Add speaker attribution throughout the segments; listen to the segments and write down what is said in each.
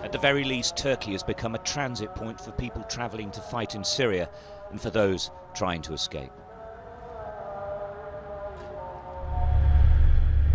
Speaker 1: At the very least, Turkey has become a transit point for people travelling to fight in Syria and for those trying to escape.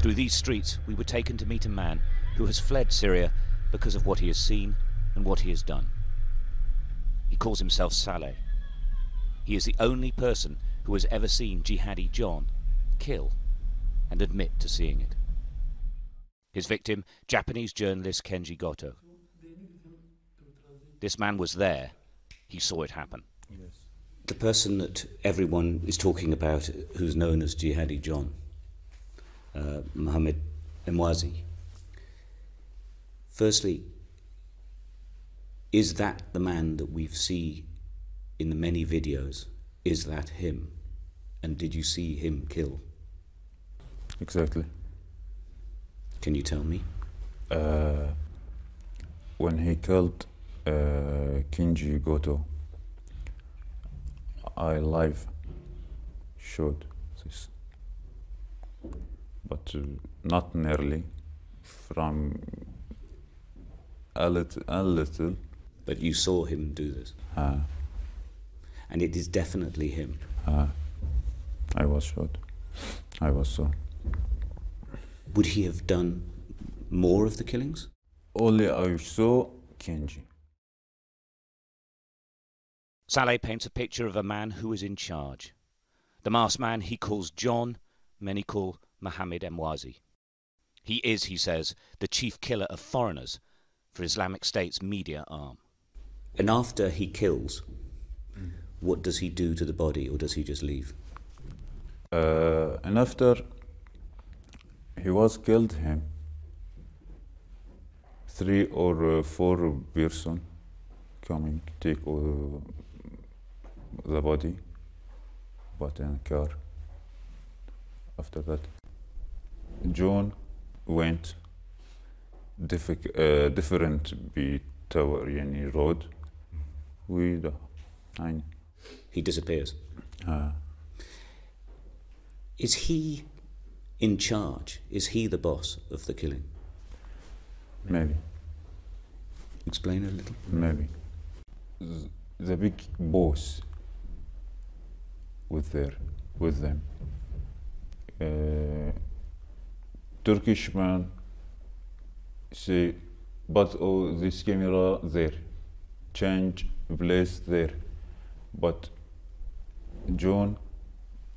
Speaker 1: Through these streets, we were taken to meet a man who has fled Syria because of what he has seen and what he has done. He calls himself Saleh. He is the only person who has ever seen Jihadi John kill and admit to seeing it. His victim, Japanese journalist Kenji Goto. This man was there. He saw it happen.
Speaker 2: Yes. The person that everyone is talking about, who's known as Jihadi John, Mohammed Emwazi. Firstly, is that the man that we see in the many videos? Is that him? And did you see him kill?
Speaker 3: Exactly.
Speaker 2: Can you tell me?
Speaker 3: When he killed Kenji Goto, I live showed this, but not nearly, from a little.
Speaker 2: But you saw him do this? And it is definitely him?
Speaker 3: I was shot. I was so.
Speaker 2: Would he have done more of the killings?
Speaker 3: Only I saw Kenji.
Speaker 1: Saleh paints a picture of a man who is in charge. The masked man he calls John, many call Mohammed Emwazi. He is, he says, the chief killer of foreigners for Islamic State's media arm.
Speaker 2: And after he kills, what does he do to the body, or does he just leave?
Speaker 3: And after he was killed him, 3 or 4 person coming take the body, but in a car. After that, John went different tower, any road.
Speaker 2: He disappears. Is he in charge? Is he the boss of the killing?
Speaker 3: Maybe.
Speaker 2: Explain a little.
Speaker 3: Maybe. The big boss with them. Turkish man say, but this camera there, change place there. But John,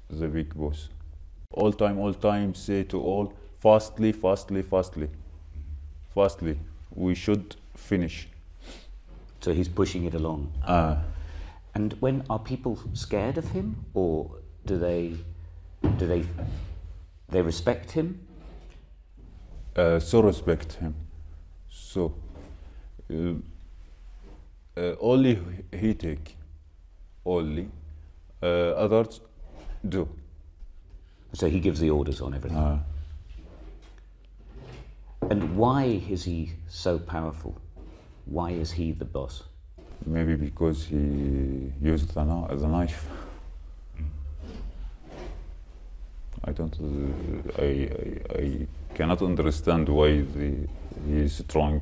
Speaker 3: the big boss, all time say to all, fastly, we should finish.
Speaker 2: So he's pushing it along. And when are people scared of him, or do they respect him?
Speaker 3: So respect him. So only he take, only others do.
Speaker 2: So he gives the orders on everything. And why is he so powerful? Why is he the boss?
Speaker 3: Maybe because he used the knife. I cannot understand why he is strong.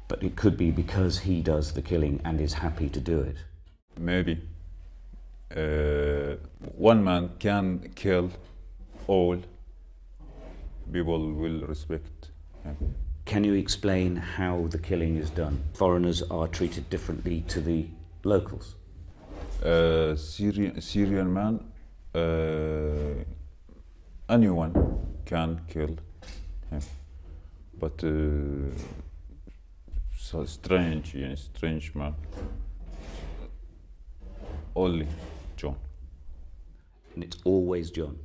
Speaker 2: But it could be because he does the killing and is happy to do it.
Speaker 3: Maybe. One man can kill all. People will respect him.
Speaker 2: Can you explain how the killing is done? Foreigners are treated differently to the locals.
Speaker 3: Syrian man, anyone can kill him, but so strange man. Only John.
Speaker 2: And it's always John.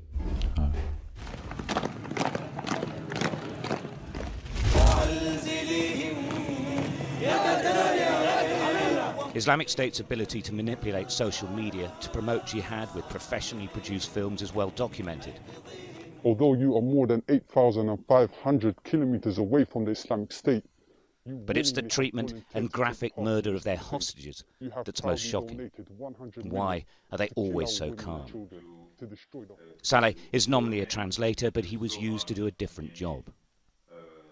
Speaker 1: Islamic State's ability to manipulate social media to promote jihad with professionally produced films is well documented.
Speaker 4: Although you are more than 8,500 kilometers away from the Islamic State,
Speaker 1: but it's the treatment and graphic murder of their hostages that's most shocking. Why are they always so calm? Saleh is nominally a translator, but he was used to do a different job.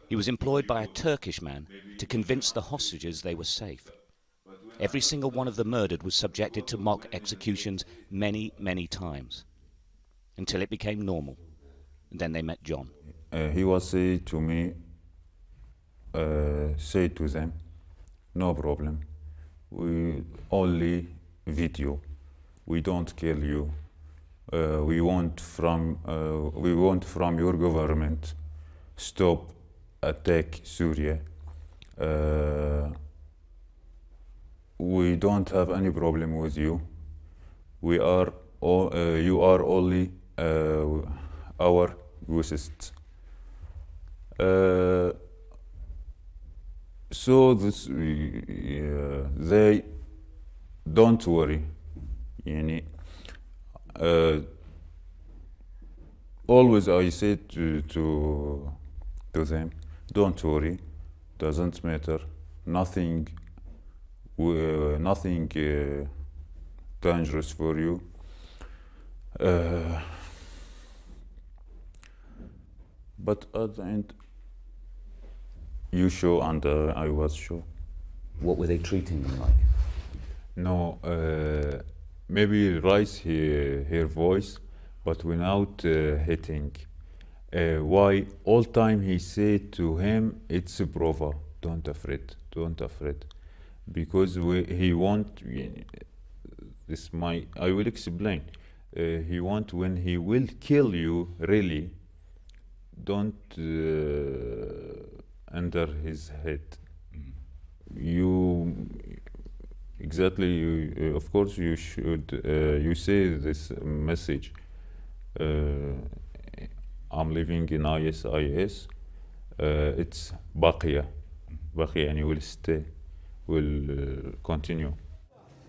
Speaker 1: He was employed by a Turkish man to convince the hostages they were safe. Every single one of the murdered was subjected to mock executions many, many times, until it became normal. And then they met John.
Speaker 3: He was say to me, say to them, no problem. We only video. We don't kill you. We want from your government stop attack Syria. We don't have any problem with you. We are all, you are only our guests. So this, they don't worry. Yani, always I say to them, don't worry, doesn't matter, nothing dangerous for you. But at the end, you show and I was sure.
Speaker 2: What were they treating them like?
Speaker 3: No, maybe raise her voice, but without hitting. Why all time he said to him, it's a brother, don't afraid, don't afraid. Because he want, this I will explain. He want when he will kill you, really, don't under his head. You exactly. Of course, you should. You say this message. I'm living in ISIS. It's Baqiya, and you will stay. Will continue.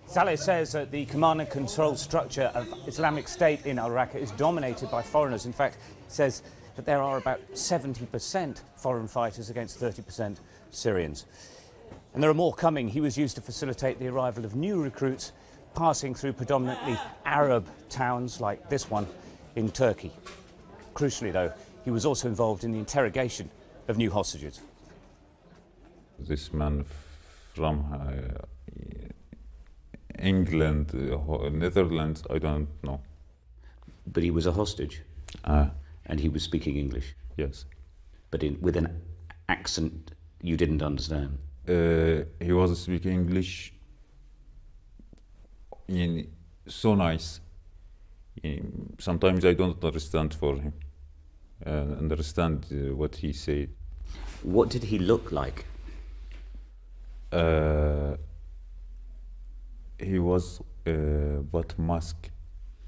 Speaker 5: Saleh says that the command and control structure of Islamic State in Iraq is dominated by foreigners. In fact, he says that there are about 70% foreign fighters against 30% Syrians. And there are more coming. He was used to facilitate the arrival of new recruits passing through predominantly Arab towns like this one in Turkey. Crucially, though, he was also involved in the interrogation of new hostages.
Speaker 3: This man from England, Netherlands, I don't know.
Speaker 2: But he was a hostage? And he was speaking English?
Speaker 3: Yes.
Speaker 2: But with an accent you didn't understand?
Speaker 3: He was speaking English so nice. Sometimes I don't understand for him. Understand what he said.
Speaker 2: What did he look like?
Speaker 3: He was but mask.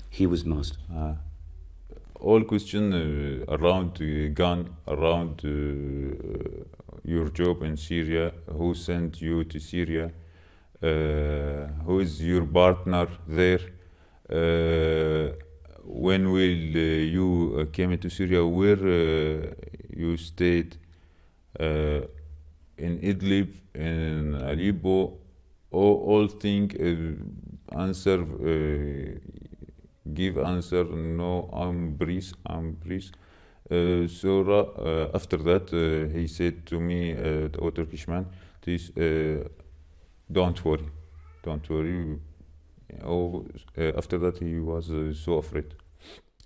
Speaker 2: He was masked.
Speaker 3: All question around gun, around your job in Syria, who sent you to Syria, who is your partner there, when will you came to Syria, where you stayed, in Idlib, in Aleppo, all thing answer, give answer, no, I'm breeze. So after that, he said to me, the Turkish man, this, don't worry. Oh, after that, he was so afraid.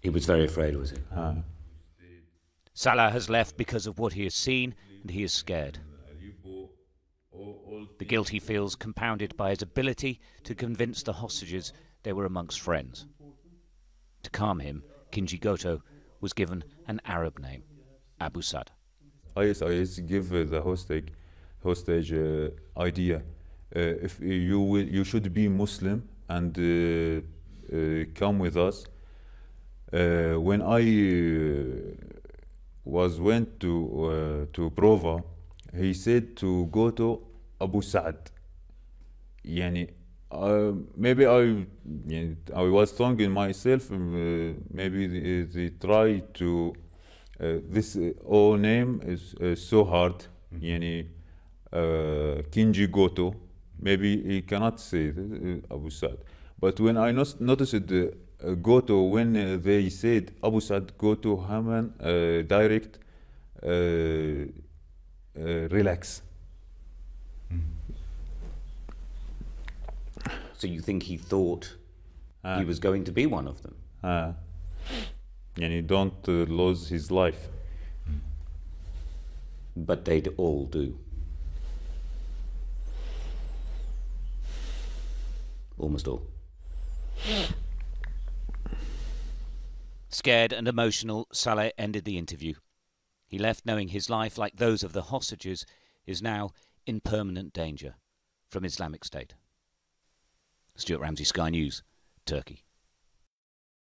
Speaker 2: He was very afraid, was he?
Speaker 1: Saleh has left because of what he has seen, and he is scared. The guilt he feels compounded by his ability to convince the hostages they were amongst friends. To calm him, Kenji Goto was given an Arab name, Abu Sad.
Speaker 3: ISIS give the hostage idea. If you should be Muslim and come with us. When I went to Prova, he said to go to Abu Saad. Yani, maybe I was thinking myself, maybe they try to, this old name is so hard, yani, Kenji Goto, maybe he cannot say Abu Saad. But when I noticed Goto, when they said Abu Saad Goto Haman direct, relax.
Speaker 2: So you think he thought he was going to be one of them?
Speaker 3: And he don't lose his life.
Speaker 2: But they'd all do. Almost all.
Speaker 1: Scared and emotional, Saleh ended the interview. He left knowing his life, like those of the hostages, is now in permanent danger from Islamic State. Stuart Ramsey, Sky News, Turkey.